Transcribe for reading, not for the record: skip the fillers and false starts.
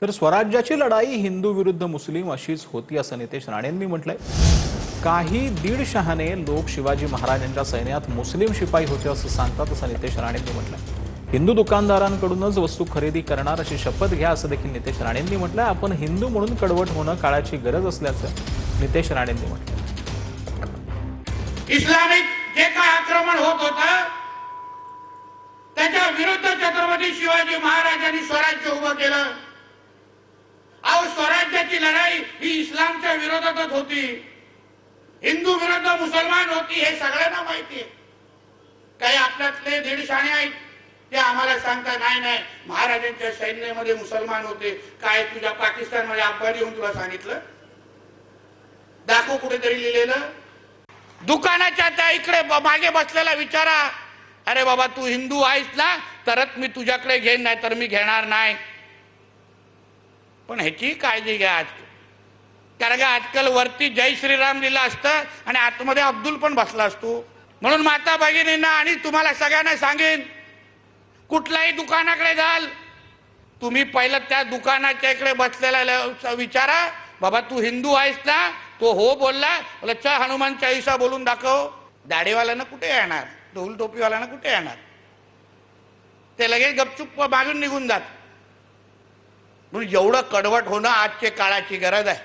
तर स्वराज्याची लढाई हिंदू विरुद्ध मुस्लिम अशीच होती असं नितेश राणेंनी म्हटलंय। काही दीडशहाने लोक शिवाजी महाराजांच्या सैन्यात मुस्लिम शिपाई होते असं सांगतात असं नितेश राणेंनी म्हटलंय। हिंदू दुकानदारांकडूनच वस्तू खरेदी करणार अशी शपथ घ्या असं देखील नितेश राणेंनी म्हटलंय। आपण हिंदू म्हणून कडवट होणं काळाची गरज असल्याचं नितेश राणेंनी म्हटलं। इस्लामिक जे काय आक्रमण होत होतं त्याच्या विरुद्ध छत्रपती शिवाजी महाराजांनी स्वराज्य उभं केलं। अहो, स्वराज्याची लढाई ही इस्लामच्या विरोधातच होती, हिंदू विरुद्ध मुसलमान होती, हे सगळ्यांना माहिती आहे। काही आपल्यातले दीडशाणे आहेत ते आम्हाला सांगतात नाही नाही महाराजांच्या सैन्यामध्ये मुसलमान होते। काय तुझ्या पाकिस्तानमध्ये अफगाणी येऊन तुला सांगितलं? दाखव कुठेतरी लिहिलेलं। दुकानाच्या त्या इकडे मागे बसलेला विचारा, अरे बाबा तू हिंदू आहेस ना तरच मी तुझ्याकडे घेईन, नाही तर मी घेणार नाही। पण ह्याची काळजी घ्या आज, कारण का आजकाल वरती जय श्रीराम लिहिलं असतं आणि आतमध्ये अब्दुल पण बसला असतो। म्हणून माता भगिनींना आणि तुम्हाला सगळ्यांना सांगेन, कुठल्याही दुकानाकडे जाल तुम्ही पहिलं त्या दुकानाच्या इकडे बसलेला विचारा, बाबा तू हिंदू आहेस ना? तो हो बोलला, लच्चा हनुमान चालीसा बोलून दाखव। दाढीवाल्यानं कुठे येणार, ढोल टोपीवाल्यानं कुठे येणार? ते लगेच गपचूप मागून निघून जात। म्हणून एवढं कडवट होणं आजच्या काळाची गरज आहे।